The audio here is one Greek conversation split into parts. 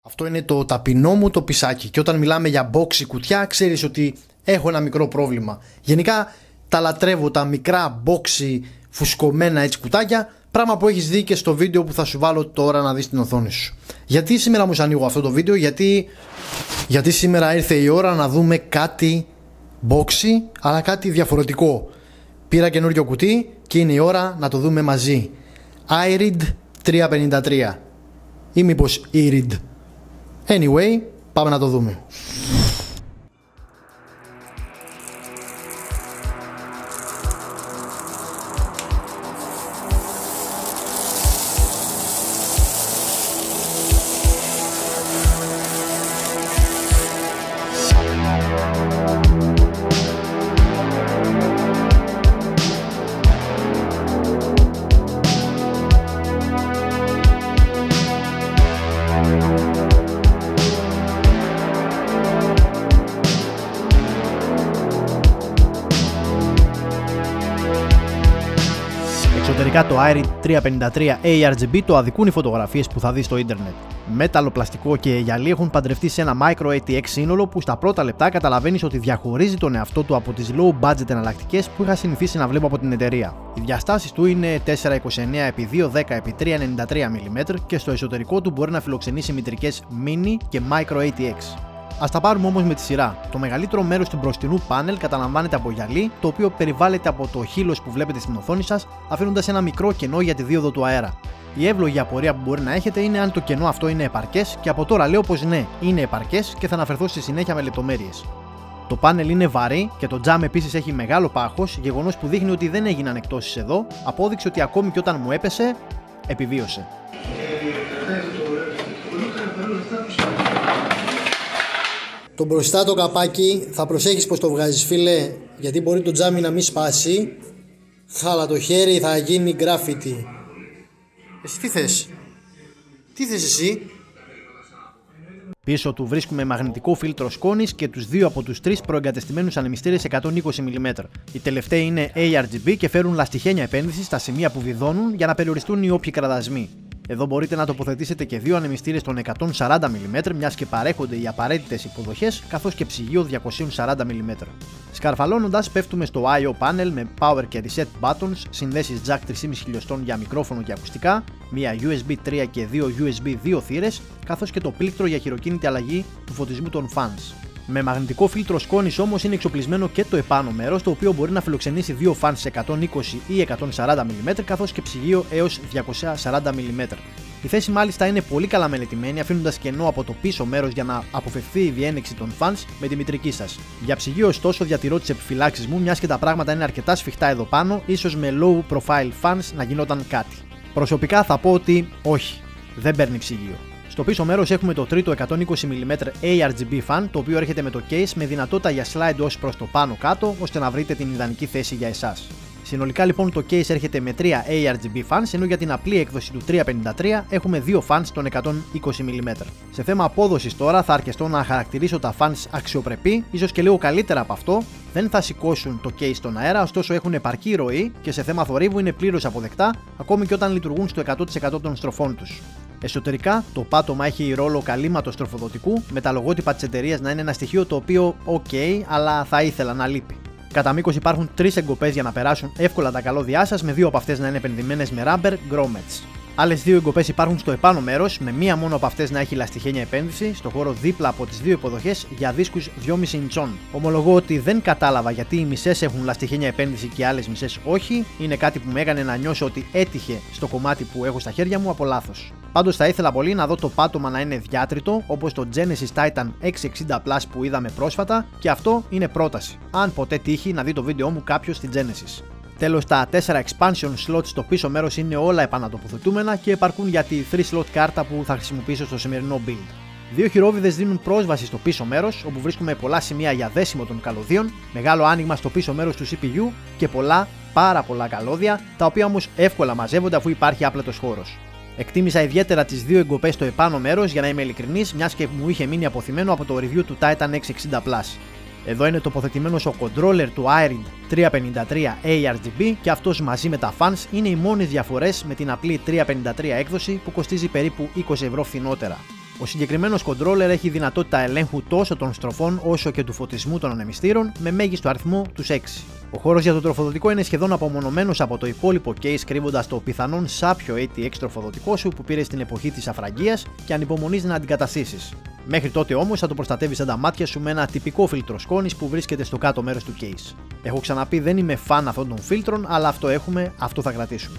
Αυτό είναι το ταπεινό μου το πισάκι. Και όταν μιλάμε για boxy κουτιά, ξέρεις ότι έχω ένα μικρό πρόβλημα. Γενικά τα λατρεύω τα μικρά boxy φουσκωμένα έτσι κουτάκια. Πράγμα που έχεις δει και στο βίντεο που θα σου βάλω τώρα να δεις στην οθόνη σου. Γιατί σήμερα όμως ανοίγω αυτό το βίντεο? Γιατί σήμερα ήρθε η ώρα να δούμε κάτι boxy, αλλά κάτι διαφορετικό. Πήρα καινούριο κουτί και είναι η ώρα να το δούμε μαζί. Irid 353 ή μήπως Irid. Anyway, πάμε να το δούμε. Εξωτερικά το Irid 353 ARGB το αδικούν οι φωτογραφίες που θα δεις στο ίντερνετ. Μέταλλο, πλαστικό και γυαλί έχουν παντρευτεί σε ένα Micro ATX σύνολο που στα πρώτα λεπτά καταλαβαίνεις ότι διαχωρίζει τον εαυτό του από τις low budget εναλλακτικές που είχα συνηθίσει να βλέπω από την εταιρεία. Οι διαστάσεις του είναι 429x210x393 mm και στο εσωτερικό του μπορεί να φιλοξενήσει μητρικές Mini και Micro ATX. Ας τα πάρουμε όμως με τη σειρά. Το μεγαλύτερο μέρος του μπροστινού πάνελ καταλαμβάνεται από γυαλί, το οποίο περιβάλλεται από το χείλος που βλέπετε στην οθόνη σας, αφήνοντας ένα μικρό κενό για τη δίωδο του αέρα. Η εύλογη απορία που μπορεί να έχετε είναι αν το κενό αυτό είναι επαρκές, και από τώρα λέω πως ναι, είναι επαρκές και θα αναφερθώ στη συνέχεια με λεπτομέρειες. Το πάνελ είναι βαρύ και το τζάμ επίσης έχει μεγάλο πάχος, γεγονός που δείχνει ότι δεν έγιναν εκτόσεις εδώ, απόδειξη ότι ακόμη και όταν μου έπεσε, επιβίωσε. Το μπροστά το καπάκι θα προσέχεις πως το βγάζεις, φίλε, γιατί μπορεί το τζάμι να μην σπάσει, αλλά το χέρι θα γίνει γκράφιτι. Εσύ τι θες? Τι θες εσύ? Πίσω του βρίσκουμε μαγνητικό φίλτρο σκόνης και τους δύο από τους τρεις προεγκατεστημένους ανεμιστήρες 120 mm. Οι τελευταίοι είναι ARGB και φέρουν λαστιχένια επένδυση στα σημεία που βιδώνουν για να περιοριστούν οι όποιοι κραδασμοί. Εδώ μπορείτε να τοποθετήσετε και δύο ανεμιστήρες των 140 mm, μιας και παρέχονται οι απαραίτητες υποδοχές, καθώς και ψυγείο 240 mm. Σκαρφαλώνοντας, πέφτουμε στο I/O panel με power και reset buttons, συνδέσεις jack 3,5 χιλιοστών για μικρόφωνο και ακουστικά, μία USB 3 και δύο USB 2 θύρες, καθώς και το πλήκτρο για χειροκίνητη αλλαγή του φωτισμού των fans. Με μαγνητικό φίλτρο σκόνης όμως είναι εξοπλισμένο και το επάνω μέρος, το οποίο μπορεί να φιλοξενήσει δύο φανς 120 ή 140 mm, καθώς και ψυγείο έως 240 mm. Η θέση μάλιστα είναι πολύ καλά μελετημένη, αφήνοντας κενό από το πίσω μέρος για να αποφευθεί η διένεξη των φανς με τη μητρική σας. Για ψυγείο ωστόσο διατηρώ τις επιφυλάξεις μου, μιας και τα πράγματα είναι αρκετά σφιχτά εδώ πάνω, ίσως με low profile fans να γινόταν κάτι. Προσωπικά θα πω ότι όχι, δεν παίρνει ψυγείο. Στο πίσω μέρος έχουμε το τρίτο 120 mm ARGB fan, το οποίο έρχεται με το case με δυνατότητα για slide ως προς το πάνω κάτω, ώστε να βρείτε την ιδανική θέση για εσάς. Συνολικά λοιπόν το case έρχεται με 3 ARGB fans, ενώ για την απλή έκδοση του 353 έχουμε δύο fans των 120 mm. Σε θέμα απόδοσης τώρα θα αρκεστώ να χαρακτηρίσω τα fans αξιοπρεπή, ίσως και λίγο καλύτερα από αυτό. Δεν θα σηκώσουν το case στον αέρα, ωστόσο έχουν επαρκή ροή και σε θέμα θορύβου είναι πλήρως αποδεκτά, ακόμη και όταν λειτουργούν στο 100% των στροφών τους. Εσωτερικά, το πάτωμα έχει ρόλο καλύματος τροφοδοτικού, με τα λογότυπα της εταιρείας να είναι ένα στοιχείο το οποίο ok, αλλά θα ήθελα να λείπει. Κατά μήκος υπάρχουν τρεις εγκοπές για να περάσουν εύκολα τα καλώδια σας, με δύο από αυτές να είναι επενδυμένες με rubber grommets. Άλλες δύο εγκοπές υπάρχουν στο επάνω μέρος, με μία μόνο από αυτές να έχει λαστιχένια επένδυση, στο χώρο δίπλα από τις δύο υποδοχές για δίσκους 2,5 ιντσών. Ομολογώ ότι δεν κατάλαβα γιατί οι μισές έχουν λαστιχένια επένδυση και οι άλλες μισές όχι, είναι κάτι που με έκανε να νιώσω ότι έτυχε στο κομμάτι που έχω στα χέρια μου από λάθος. Πάντως θα ήθελα πολύ να δω το πάτωμα να είναι διάτριτο, όπως το Genesis Titan X60 Plus που είδαμε πρόσφατα, και αυτό είναι πρόταση, αν ποτέ τύχει να δει το βίντεο μου κάποιος στη Genesis. Τέλος, τα 4 expansion slots στο πίσω μέρος είναι όλα επανατοποθετούμενα και επαρκούν για τη 3 slot κάρτα που θα χρησιμοποιήσω στο σημερινό build. Δύο χειρόβιδες δίνουν πρόσβαση στο πίσω μέρος, όπου βρίσκουμε πολλά σημεία για δέσιμο των καλωδίων, μεγάλο άνοιγμα στο πίσω μέρος του CPU και πάρα πολλά καλώδια, τα οποία όμως εύκολα μαζεύονται αφού υπάρχει άπλετος χώρος. Εκτίμησα ιδιαίτερα τις δύο εγκοπές στο επάνω μέρος, για να είμαι ειλικρινής, μιας και μου είχε μείνει αποθυμένο από το review του Titan X60 Plus. Εδώ είναι τοποθετημένος ο controller του Irid 353 ARGB και αυτός μαζί με τα fans είναι οι μόνες διαφορές με την απλή 353 έκδοση που κοστίζει περίπου 20 ευρώ φθηνότερα. Ο συγκεκριμένος controller έχει δυνατότητα ελέγχου τόσο των στροφών όσο και του φωτισμού των ανεμιστήρων με μέγιστο αριθμό τους 6. Ο χώρος για το τροφοδοτικό είναι σχεδόν απομονωμένος από το υπόλοιπο case, κρύβοντας το πιθανόν σάπιο ATX τροφοδοτικό σου που πήρε στην εποχή της αφραγγείας και ανυπομονείς να αντικαταστήσεις. Μέχρι τότε όμως θα το προστατεύεις σαν τα μάτια σου με ένα τυπικό φίλτρο σκόνης που βρίσκεται στο κάτω μέρος του case. Έχω ξαναπεί, δεν είμαι φαν αυτών των φίλτρων, αλλά αυτό έχουμε, αυτό θα κρατήσουμε.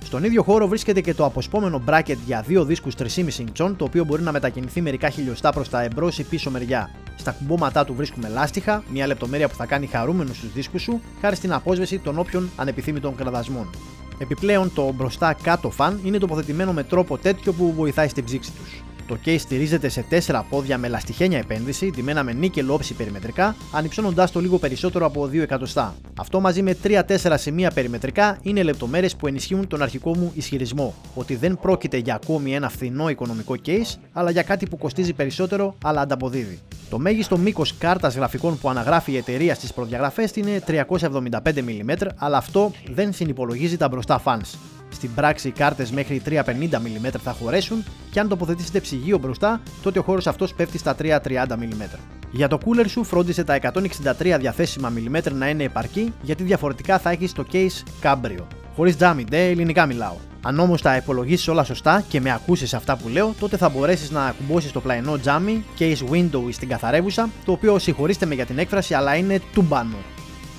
Στον ίδιο χώρο βρίσκεται και το αποσπόμενο bracket για δύο δίσκους 3,5 ιντσών, το οποίο μπορεί να μετακινηθεί μερικά χιλιοστά προς τα εμπρός ή πίσω μεριά. Στα κουμπώματά του βρίσκουμε λάστιχα, μια λεπτομέρεια που θα κάνει χαρούμενους στους δίσκους σου, χάρη στην απόσβεση των όποιων ανεπιθύμητων κραδασμών. Επιπλέον, το μπροστά κάτω φαν είναι τοποθετημένο με τρόπο τέτοιο που βοηθάει στην ψήξη τους. Το case στηρίζεται σε 4 πόδια με λαστιχένια επένδυση, ντυμένα με νίκελ όψη περιμετρικά, ανυψώνοντάς το λίγο περισσότερο από 2 εκατοστά. Αυτό μαζί με 3-4 σημεία περιμετρικά είναι λεπτομέρειες που ενισχύουν τον αρχικό μου ισχυρισμό, ότι δεν πρόκειται για ακόμη ένα φθηνό οικονομικό case, αλλά για κάτι που κοστίζει περισσότερο, αλλά ανταποδίδει. Το μέγιστο μήκος κάρτας γραφικών που αναγράφει η εταιρεία στις προδιαγραφές είναι 375 mm, αλλά αυτό δεν συνυπολογίζει τα μπροστά fans. Στην πράξη, οι κάρτες μέχρι 350 mm θα χωρέσουν και αν τοποθετήσετε ψυγείο μπροστά, τότε ο χώρος αυτός πέφτει στα 330 mm. Για το cooler σου, φρόντισε τα 163 διαθέσιμα mm να είναι επαρκή, γιατί διαφορετικά θα έχεις το case κάμπριο. Χωρίς τζάμι, ελληνικά μιλάω. Αν όμως τα υπολογίσεις όλα σωστά και με ακούσεις αυτά που λέω, τότε θα μπορέσεις να ακουμπώσεις το πλαϊνό τζάμι, case window στην καθαρεύουσα, το οποίο, συγχωρήστε με για την έκφραση, αλλά είναι τουμπάνο.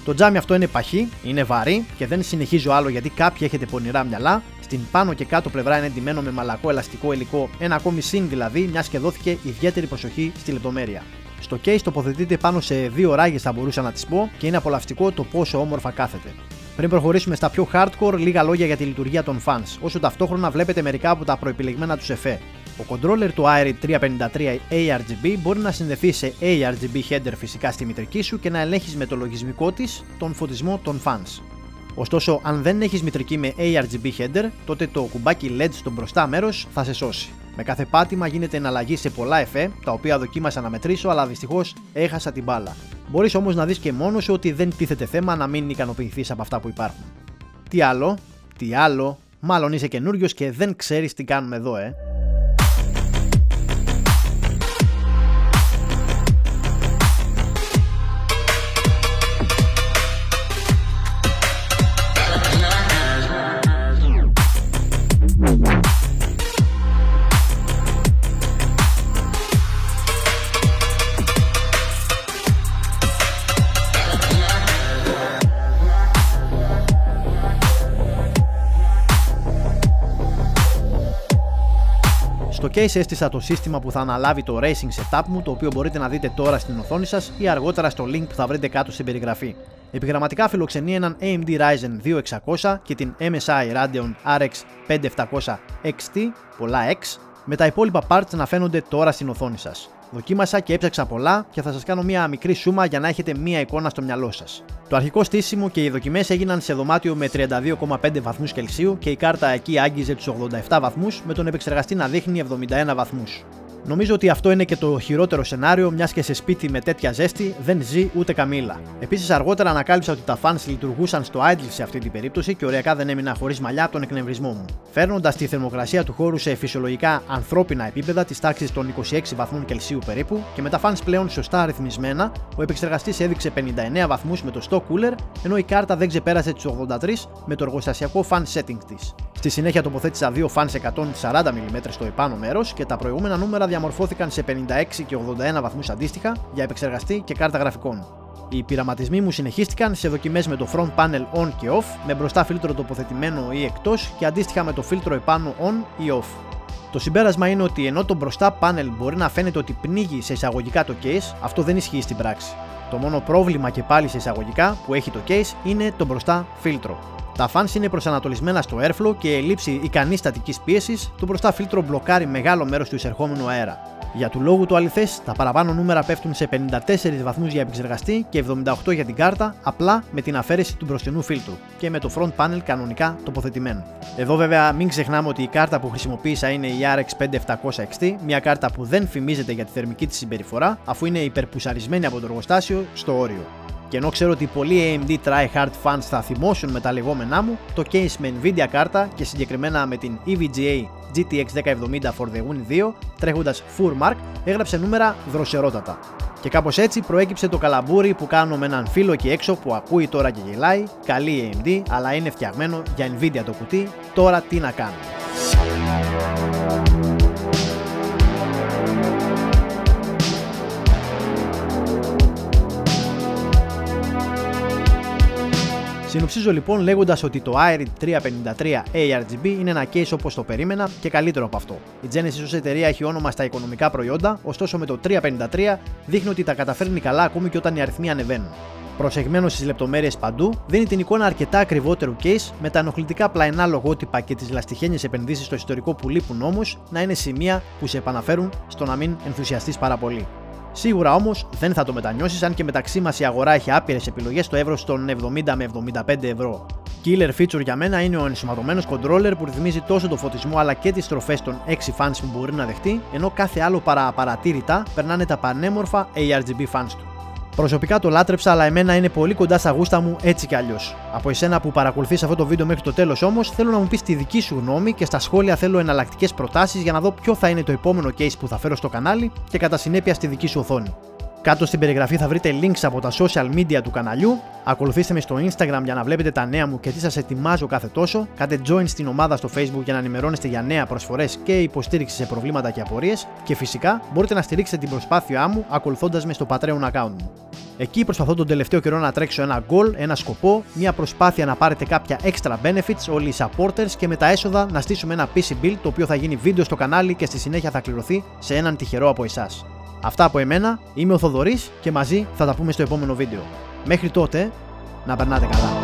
Το τζάμι αυτό είναι παχύ, είναι βαρύ και δεν συνεχίζω άλλο γιατί κάποιοι έχετε πονηρά μυαλά. Στην πάνω και κάτω πλευρά είναι ντυμένο με μαλακό ελαστικό υλικό, ένα ακόμη συν δηλαδή, μιας και δόθηκε ιδιαίτερη προσοχή στη λεπτομέρεια. Στο case τοποθετείται πάνω σε 2 ράγες, θα μπορούσα να τις πω, και είναι απολαυστικό το πόσο όμορφα κάθεται. Πριν προχωρήσουμε στα πιο hardcore, λίγα λόγια για τη λειτουργία των fans, όσο ταυτόχρονα βλέπετε μερικά από τα προεπιλεγμένα τους εφέ. Ο controller του iRid 353 ARGB μπορεί να συνδεθεί σε ARGB header φυσικά στη μητρική σου και να ελέγχεις με το λογισμικό της τον φωτισμό των fans. Ωστόσο, αν δεν έχεις μητρική με ARGB header, τότε το κουμπάκι LED στο μπροστά μέρος θα σε σώσει. Με κάθε πάτημα γίνεται εναλλαγή σε πολλά εφέ, τα οποία δοκίμασα να μετρήσω, αλλά δυστυχώς έχασα την μπάλα. Μπορείς όμως να δεις και μόνος σου ότι δεν τίθεται θέμα να μην ικανοποιηθείς από αυτά που υπάρχουν. Τι άλλο, μάλλον είσαι καινούριος και δεν ξέρεις τι κάνουμε εδώ, Στο case έστησα το σύστημα που θα αναλάβει το racing setup μου, το οποίο μπορείτε να δείτε τώρα στην οθόνη σας ή αργότερα στο link που θα βρείτε κάτω στην περιγραφή. Επιγραμματικά φιλοξενεί έναν AMD Ryzen 2600 και την MSI Radeon RX 5700 XT, πολλά X, με τα υπόλοιπα parts να φαίνονται τώρα στην οθόνη σας. Δοκίμασα και έψαξα πολλά και θα σας κάνω μια μικρή σούμα για να έχετε μια εικόνα στο μυαλό σας. Το αρχικό στήσιμο και οι δοκιμές έγιναν σε δωμάτιο με 32,5 βαθμούς Κελσίου και η κάρτα εκεί άγγιζε τους 87 βαθμούς, με τον επεξεργαστή να δείχνει 71 βαθμούς. Νομίζω ότι αυτό είναι και το χειρότερο σενάριο, μιας και σε σπίτι με τέτοια ζέστη δεν ζει ούτε καμήλα. Επίσης, αργότερα ανακάλυψα ότι τα fans λειτουργούσαν στο idle σε αυτή την περίπτωση και ωριακά δεν έμεινα χωρίς μαλλιά από τον εκνευρισμό μου. Φέρνοντας τη θερμοκρασία του χώρου σε φυσιολογικά ανθρώπινα επίπεδα της τάξης των 26 βαθμών Κελσίου περίπου και με τα fans πλέον σωστά αριθμισμένα, ο επεξεργαστής έδειξε 59 βαθμούς με το stock cooler, ενώ η κάρτα δεν ξεπέρασε τους 83 με το εργοστασιακό fan setting της. Στη συνέχεια τοποθέτησα δύο fans 140 mm στο επάνω μέρος και τα προηγούμενα νούμερα διαμορφώθηκαν σε 56 και 81 βαθμούς αντίστοιχα για επεξεργαστή και κάρτα γραφικών. Οι πειραματισμοί μου συνεχίστηκαν σε δοκιμές με το front panel on και off, με μπροστά φίλτρο τοποθετημένο ή εκτός και αντίστοιχα με το φίλτρο επάνω on ή off. Το συμπέρασμα είναι ότι ενώ το μπροστά panel μπορεί να φαίνεται ότι πνίγει σε εισαγωγικά το case, αυτό δεν ισχύει στην πράξη. Το μόνο πρόβλημα και πάλι σε εισαγωγικά που έχει το case είναι το μπροστά φίλτρο. Τα fans είναι προσανατολισμένα στο airflow και λήψη ικανής στατικής πίεσης, το μπροστά φίλτρο μπλοκάρει μεγάλο μέρος του εισερχόμενου αέρα. Για του λόγου του αληθές, τα παραπάνω νούμερα πέφτουν σε 54 βαθμούς για επεξεργαστή και 78 για την κάρτα, απλά με την αφαίρεση του μπροστινού φίλτρου και με το front panel κανονικά τοποθετημένο. Εδώ βέβαια μην ξεχνάμε ότι η κάρτα που χρησιμοποίησα είναι η RX 5700 XT, μια κάρτα που δεν φημίζεται για τη θερμική της συμπεριφορά, αφού είναι υπερπουσαρισμένη από το εργοστάσιο στο όριο. Και ενώ ξέρω ότι πολλοί AMD try-hard fans θα θυμώσουν με τα λεγόμενά μου, το case με Nvidia κάρτα και συγκεκριμένα με την EVGA GTX 1070 for the Win 2 τρέχοντας Furmark έγραψε νούμερα δροσερότατα. Και κάπως έτσι προέκυψε το καλαμπούρι που κάνω με έναν φίλο εκεί έξω που ακούει τώρα και γελάει. Καλή AMD, αλλά είναι φτιαγμένο για Nvidia το κουτί. Τώρα τι να κάνω. Συνοψίζω λοιπόν λέγοντας ότι το Irid 353 ARGB είναι ένα case όπως το περίμενα και καλύτερο από αυτό. Η Genesis ως εταιρεία έχει όνομα στα οικονομικά προϊόντα, ωστόσο με το 353 δείχνει ότι τα καταφέρνει καλά ακόμη και όταν οι αριθμοί ανεβαίνουν. Προσεγμένο στις λεπτομέρειες παντού, δίνει την εικόνα αρκετά ακριβότερου case με τα ενοχλητικά πλαϊνά λογότυπα και τις λαστιχένιες επενδύσεις στο ιστορικό που λείπουν όμως να είναι σημεία που σε επαναφέρουν στο να μην ενθουσιαστείς πάρα πολύ. Σίγουρα όμως δεν θα το μετανιώσεις, αν και μεταξύ μας η αγορά έχει άπειρες επιλογές στο εύρος των 70 με 75 ευρώ. Killer feature για μένα είναι ο ενσωματωμένος controller που ρυθμίζει τόσο το φωτισμό αλλά και τις στροφές των 6 fans που μπορεί να δεχτεί, ενώ κάθε άλλο παραπαρατήρητα περνάνε τα πανέμορφα ARGB fans του. Προσωπικά το λάτρεψα, αλλά εμένα είναι πολύ κοντά στα γούστα μου έτσι κι αλλιώς. Από εσένα που παρακολουθείς αυτό το βίντεο μέχρι το τέλος όμως, θέλω να μου πεις τη δική σου γνώμη και στα σχόλια θέλω εναλλακτικές προτάσεις για να δω ποιο θα είναι το επόμενο case που θα φέρω στο κανάλι και κατά συνέπεια στη δική σου οθόνη. Κάτω στην περιγραφή θα βρείτε links από τα social media του καναλιού. Ακολουθήστε με στο Instagram για να βλέπετε τα νέα μου και τι σας ετοιμάζω κάθε τόσο. Κάντε join στην ομάδα στο Facebook για να ενημερώνεστε για νέα προσφορές και υποστήριξη σε προβλήματα και απορίες. Και φυσικά μπορείτε να στηρίξετε την προσπάθειά μου ακολουθώντας με στο Patreon account μου. Εκεί προσπαθώ τον τελευταίο καιρό να τρέξω ένα goal, ένα σκοπό, μια προσπάθεια να πάρετε κάποια extra benefits όλοι οι supporters και με τα έσοδα να στήσουμε ένα PC build το οποίο θα γίνει βίντεο στο κανάλι και στη συνέχεια θα κληρωθεί σε έναν τυχερό από εσάς. Αυτά από εμένα, είμαι ο Θοδωρής και μαζί θα τα πούμε στο επόμενο βίντεο. Μέχρι τότε, να περνάτε καλά.